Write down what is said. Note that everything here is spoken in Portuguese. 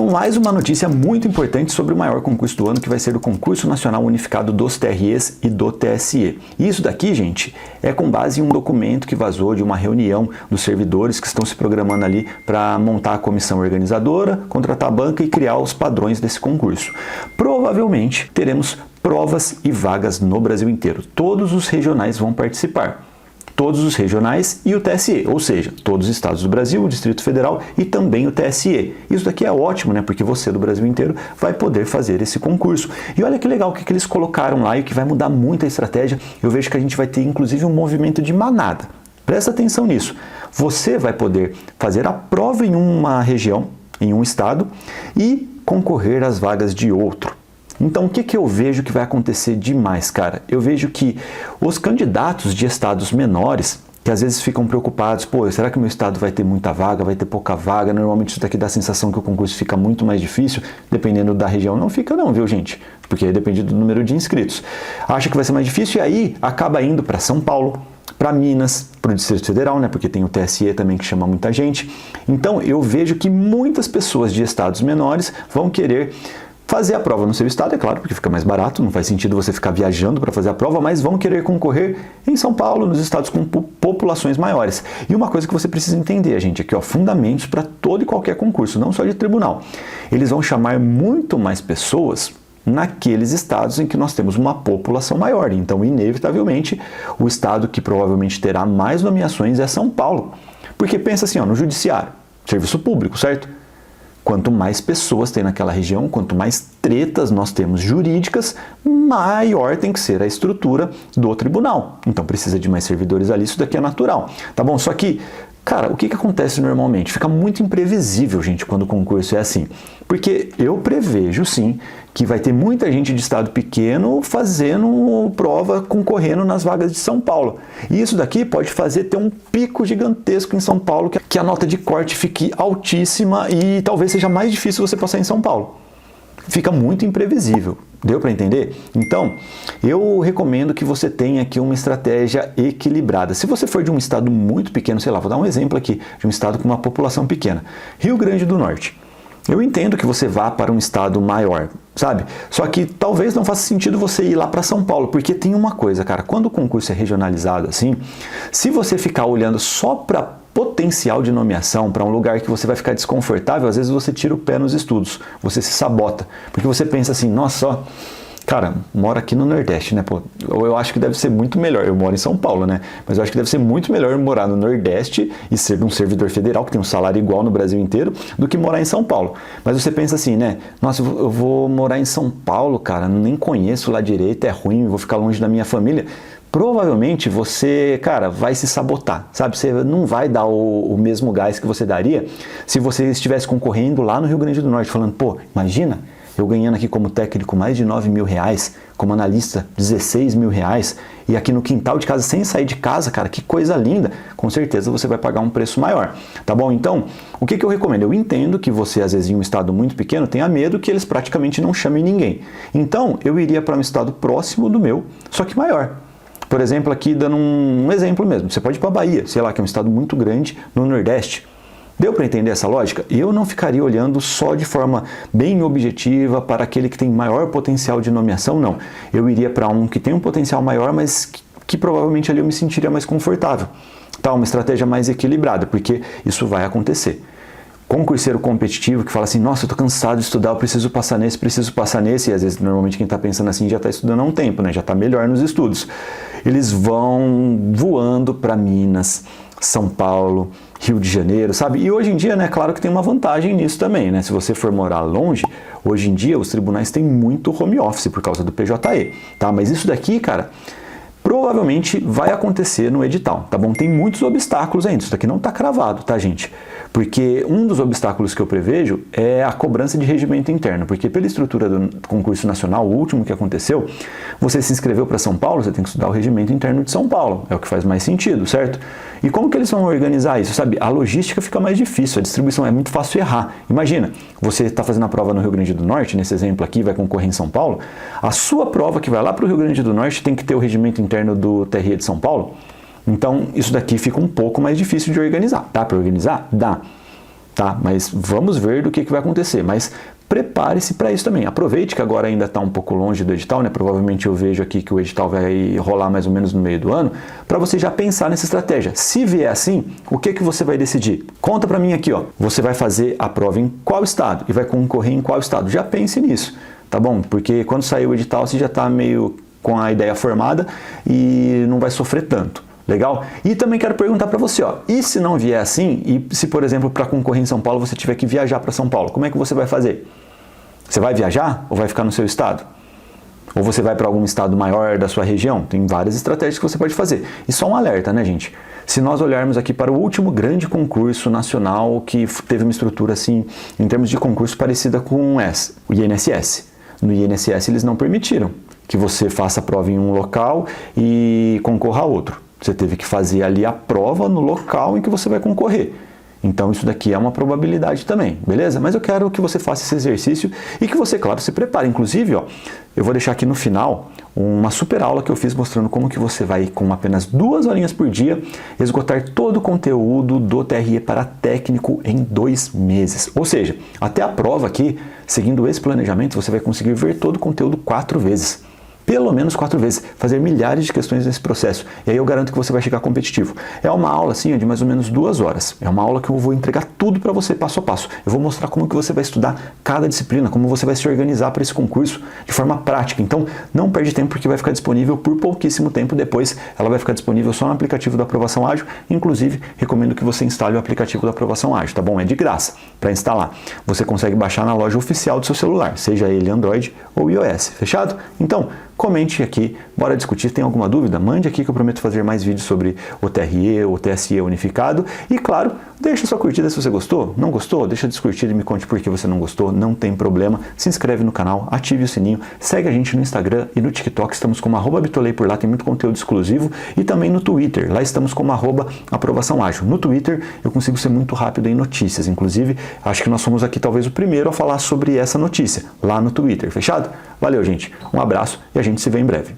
tenho mais uma notícia muito importante sobre o maior concurso do ano, que vai ser o Concurso Nacional Unificado dos TREs e do TSE. E isso daqui, gente, é com base em um documento que vazou de uma reunião dos servidores que estão se programando ali para montar a comissão organizadora, contratar a banca e criar os padrões desse concurso. Provavelmente teremos provas e vagas no Brasil inteiro. Todos os regionais vão participar. Todos os regionais e o TSE, ou seja, todos os estados do Brasil, o Distrito Federal e também o TSE. Isso daqui é ótimo, né? Porque você do Brasil inteiro vai poder fazer esse concurso. E olha que legal o que eles colocaram lá e o que vai mudar muito a estratégia. Eu vejo que a gente vai ter inclusive um movimento de manada. Presta atenção nisso. Você vai poder fazer a prova em uma região, em um estado, e concorrer às vagas de outro. Então, o que eu vejo que vai acontecer demais, cara? Eu vejo que os candidatos de estados menores, que às vezes ficam preocupados, pô, será que o meu estado vai ter muita vaga, vai ter pouca vaga? Normalmente isso daqui dá a sensação que o concurso fica muito mais difícil, dependendo da região. Não fica não, viu, gente? Porque depende do número de inscritos. Acha que vai ser mais difícil e aí acaba indo para São Paulo, para Minas, para o Distrito Federal, né? Porque tem o TSE também que chama muita gente. Então, eu vejo que muitas pessoas de estados menores vão querer fazer a prova no seu estado, é claro, porque fica mais barato, não faz sentido você ficar viajando para fazer a prova, mas vão querer concorrer em São Paulo, nos estados com populações maiores. E uma coisa que você precisa entender, gente, aqui, ó, fundamentos para todo e qualquer concurso, não só de tribunal. Eles vão chamar muito mais pessoas naqueles estados em que nós temos uma população maior. Então, inevitavelmente, o estado que provavelmente terá mais nomeações é São Paulo. Porque pensa assim, ó, no judiciário, serviço público, certo? Quanto mais pessoas tem naquela região, quanto mais tretas nós temos jurídicas, maior tem que ser a estrutura do tribunal. Então precisa de mais servidores ali, isso daqui é natural. Tá bom? Só que, cara, o que acontece normalmente? Fica muito imprevisível, gente, quando o concurso é assim. Porque eu prevejo, sim, que vai ter muita gente de estado pequeno fazendo prova, concorrendo nas vagas de São Paulo. E isso daqui pode fazer ter um pico gigantesco em São Paulo, que a nota de corte fique altíssima e talvez seja mais difícil você passar em São Paulo. Fica muito imprevisível. Deu para entender? Então, eu recomendo que você tenha aqui uma estratégia equilibrada. Se você for de um estado muito pequeno, sei lá, vou dar um exemplo aqui, de um estado com uma população pequena, Rio Grande do Norte. Eu entendo que você vá para um estado maior, sabe? Só que talvez não faça sentido você ir lá para São Paulo, porque tem uma coisa, cara, quando o concurso é regionalizado assim, se você ficar olhando só para potencial de nomeação, para um lugar que você vai ficar desconfortável, às vezes você tira o pé nos estudos, você se sabota, porque você pensa assim, nossa, ó, cara, moro aqui no Nordeste, né, pô, eu acho que deve ser muito melhor, eu moro em São Paulo, né, mas eu acho que deve ser muito melhor morar no Nordeste e ser um servidor federal que tem um salário igual no Brasil inteiro, do que morar em São Paulo. Mas você pensa assim, né, nossa, eu vou morar em São Paulo, cara, nem conheço lá direito, é ruim, vou ficar longe da minha família. Provavelmente você, cara, vai se sabotar, sabe? Você não vai dar o mesmo gás que você daria se você estivesse concorrendo lá no Rio Grande do Norte, falando, pô, imagina eu ganhando aqui como técnico mais de R$9.000, como analista R$16.000, e aqui no quintal de casa, sem sair de casa, cara, que coisa linda. Com certeza você vai pagar um preço maior, tá bom? Então, o que eu recomendo? Eu entendo que você, às vezes, em um estado muito pequeno, tenha medo que eles praticamente não chamem ninguém. Então, eu iria para um estado próximo do meu, só que maior. Por exemplo, aqui dando um exemplo mesmo, você pode ir para a Bahia, sei lá, que é um estado muito grande no Nordeste. Deu para entender essa lógica? Eu não ficaria olhando só de forma bem objetiva para aquele que tem maior potencial de nomeação, não. Eu iria para um que tem um potencial maior, mas que provavelmente ali eu me sentiria mais confortável. Tá? Uma estratégia mais equilibrada, porque isso vai acontecer. Concurseiro competitivo que fala assim, nossa, eu tô cansado de estudar, eu preciso passar nesse, e às vezes normalmente quem está pensando assim já está estudando há um tempo, né? Já está melhor nos estudos. Eles vão voando para Minas, São Paulo, Rio de Janeiro, sabe? E hoje em dia, né, claro que tem uma vantagem nisso também, né? Se você for morar longe, hoje em dia os tribunais têm muito home office por causa do PJE, tá? Mas isso daqui, cara, provavelmente vai acontecer no edital, tá bom? Tem muitos obstáculos ainda, isso daqui não tá cravado, tá, gente? Porque um dos obstáculos que eu prevejo é a cobrança de regimento interno, porque pela estrutura do concurso nacional, o último que aconteceu, você se inscreveu para São Paulo, você tem que estudar o regimento interno de São Paulo, é o que faz mais sentido, certo? E como que eles vão organizar isso, sabe? A logística fica mais difícil, a distribuição é muito fácil errar. Imagina, você está fazendo a prova no Rio Grande do Norte, nesse exemplo aqui, vai concorrer em São Paulo, a sua prova que vai lá para o Rio Grande do Norte tem que ter o regimento interno do TRE de São Paulo. Então, isso daqui fica um pouco mais difícil de organizar. Dá para organizar? Dá. tá? Mas vamos ver do que vai acontecer, mas prepare-se para isso também. Aproveite que agora ainda está um pouco longe do edital, né? Provavelmente eu vejo aqui que o edital vai rolar mais ou menos no meio do ano, para você já pensar nessa estratégia. Se vier assim, o que você vai decidir? Conta para mim aqui, ó. Você vai fazer a prova em qual estado e vai concorrer em qual estado? Já pense nisso, tá bom? Porque quando sair o edital você já está meio com a ideia formada e não vai sofrer tanto. Legal? E também quero perguntar para você, ó, e se não vier assim, e se, por exemplo, para concorrer em São Paulo, você tiver que viajar para São Paulo, como é que você vai fazer? Você vai viajar ou vai ficar no seu estado? Ou você vai para algum estado maior da sua região? Tem várias estratégias que você pode fazer. E só um alerta, né, gente? Se nós olharmos aqui para o último grande concurso nacional que teve uma estrutura assim, em termos de concurso, parecida com o INSS. No INSS eles não permitiram que você faça a prova em um local e concorra a outro. Você teve que fazer ali a prova no local em que você vai concorrer. Então isso daqui é uma probabilidade também, beleza? Mas eu quero que você faça esse exercício e que você, claro, se prepare. Inclusive, ó, eu vou deixar aqui no final uma super aula que eu fiz mostrando como que você vai, com apenas 2 horinhas por dia, esgotar todo o conteúdo do TRE para técnico em 2 meses. Ou seja, até a prova aqui, seguindo esse planejamento, você vai conseguir ver todo o conteúdo 4 vezes. Pelo menos 4 vezes, fazer milhares de questões nesse processo. E aí eu garanto que você vai chegar competitivo. É uma aula assim de mais ou menos 2 horas. É uma aula que eu vou entregar tudo para você passo a passo. Eu vou mostrar como que você vai estudar cada disciplina, como você vai se organizar para esse concurso de forma prática. Então não perde tempo porque vai ficar disponível por pouquíssimo tempo. Depois ela vai ficar disponível só no aplicativo da Aprovação Ágil. Inclusive recomendo que você instale o aplicativo da Aprovação Ágil, tá bom? É de graça para instalar. Você consegue baixar na loja oficial do seu celular, seja ele Android ou iOS. Fechado? Então, comente aqui, bora discutir. Tem alguma dúvida? Mande aqui que eu prometo fazer mais vídeos sobre o TRE, o TSE unificado. E claro, deixa sua curtida se você gostou. Não gostou? Deixa de curtir e me conte por que você não gostou. Não tem problema. Se inscreve no canal, ative o sininho, segue a gente no Instagram e no TikTok. Estamos como @bitolei, por lá tem muito conteúdo exclusivo. E também no Twitter. Lá estamos como @aprovação ágil. No Twitter eu consigo ser muito rápido em notícias. Inclusive, acho que nós somos aqui talvez o primeiro a falar sobre essa notícia, lá no Twitter. Fechado? Valeu, gente. Um abraço e a gente se vê em breve.